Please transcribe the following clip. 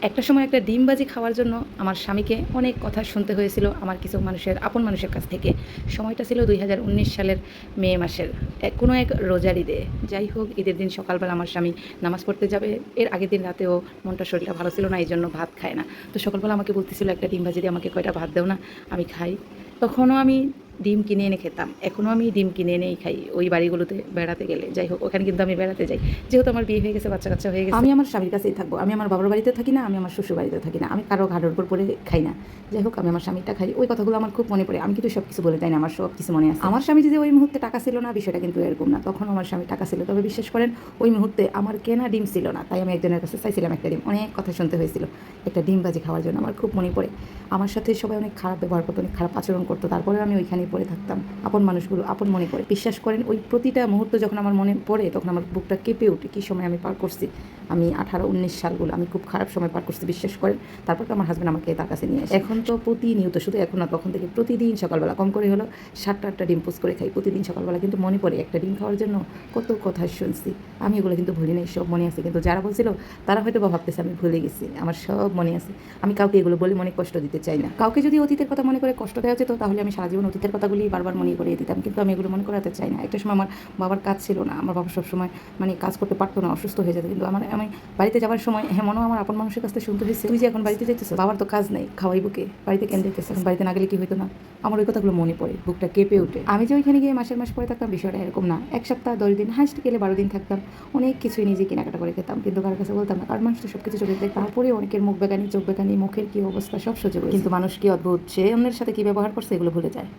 একটা সময় একটা ডিমবাজি খাওয়ার জন্য আমার স্বামীকে অনেক কথা শুনতে হয়েছিল আমার কিছু মানুষের আপন মানুষের কাছ থেকে। সময়টা ছিল 2019 সালের মে মাসের কোনো এক রোজার ঈদে। যাই হোক, ঈদের দিন সকালবেলা আমার স্বামী নামাজ পড়তে যাবে। এর আগের দিন রাতেও মনটা শরীরটা ভালো ছিল না, এই জন্য ভাত খায় না। তো সকালবেলা আমাকে বলতেছিল, একটা ডিম ভাজি দিয়ে আমাকে কয়টা ভাত দাও না, আমি খাই। তখনও আমি ডিম কিনে এনে খেতাম, এখনও আমি ডিম কিনে এনেই খাই ওই বাড়িগুলোতে বেড়াতে গেলে। যাই হোক, ওখানে কিন্তু আমি বেড়াতে যাই, যেহেতু আমার বিয়ে হয়ে গেছে, বাচ্চা কাচ্চা হয়ে গেছে। আমি আমার স্বামীর কাছেই থাকবো, আমি আমার বাবার বাড়িতে থাকি না, আমি আমার শ্বশুর বাড়িতে থাকি না, আমি কারো ঘাড়ের উপর পড়ে খাই না। যাই হোক, আমি আমার স্বামীটা খাই। ওই কথাগুলো আমার খুব মনে পড়ে। আমি কিন্তু সব কিছু বলে তাই না, আমার সব কিছু মনে আছে। আমার স্বামী যে ওই মুহূর্তে টাকা ছিল না, বিষয়টা কিন্তু এরকম না। তখন আমার স্বামী টাকা ছিল, তবে বিশ্বাস করেন ওই মুহূর্তে আমার কেনা ডিম ছিল না, তাই আমি একজনের কাছে চাইছিলাম একটা ডিম। অনেক কথা শুনতে হয়েছিল একটা ডিম ভাজি খাওয়ার জন্য। আমার খুব মনে পড়ে, আমার সাথে সবাই অনেক খারাপ ব্যবহার করতো, অনেক খারাপ আচরণ করতো, তারপরে আমি ওইখানেই পড়ে থাকতাম। আপন মানুষগুলো আপন মনে করে। বিশ্বাস করেন ওই প্রতিটা মুহূর্ত যখন আমার মনে পড়ে, তখন আমার বুকটা কেঁপে ওঠে। কী সময় আমি পার করছি, আমি 18-19 সালগুলো আমি খুব খারাপ সময় পার করছি, বিশ্বাস করেন। তারপর তো আমার হাজব্যান্ড আমাকে তার কাছে নিয়ে আসে। এখন তো প্রতিনিয়ত, শুধু এখন না, তখন থেকে প্রতিদিন সকালবেলা কম করে হলো 7-8টা ডিম পোস্ট করে খাই প্রতিদিন সকালবেলা। কিন্তু মনে পড়ে একটা ডিম খাওয়ার জন্য কত কথা শুনছি, আমি এগুলো কিন্তু ভুলি নাই, সব মনে আছে। কিন্তু যারা বলছিল তারা হয়তো বা ভাবতেছে আমি ভুলে গেছি, আমার সব মনে আছে। আমি কাউকে এগুলো বলে মনে কষ্ট দিতে চাই না। কাউকে যদি অতীতের কথা মনে করে কষ্ট দেওয়া যেত, তাহলে আমি সারা জীবন অতীতের কথাগুলি বারবার মনে করিয়ে দিতাম, কিন্তু আমি এগুলো মনে করাতে চাই না। একটা সময় আমার বাবার কাজ ছিল না, আমার বাবা সবসময় কাজ করতে পারতো না, অসুস্থ হয়ে যেত। কিন্তু আমি বাড়িতে যাওয়ার সময় মনেও আমার আপন মানুষের কাছ থেকে শুনতে হয়েছে, তুই যে এখন বাড়িতে যাইতেছো, বাবার তো কাজ নেই, খাওয়াইবো কে, বাড়িতে কেন যাইতেছে, এখন বাড়িতে না গেলে কি হইতো না। আমার ওই কথাগুলো মনে পড়ে, বুকটা কেঁপে ওঠে। আমি যে ওইখানে গিয়ে মাসের মাস পরে থাকতাম, বিষয়টা এরকম না। 1 সপ্তাহ 10 দিন, হাইস্ট গেলে 12 দিন থাকতাম। অনেক কিছুই নিজে কেনাকাটা করে খেতাম, কিন্তু কারোর কাছে বলতাম না, কারণ মানুষ তো সব কিছু চোখে দেখে। তারপরে অনেকের মুখ বেগানি, চোখ বেগানি, মুখের কি অবস্থা সব সহ্য করে। কিন্তু মানুষ কি অদ্ভুত, সে অন্যের সাথে কি ব্যবহার করছে এগুলো ভুলে যায়।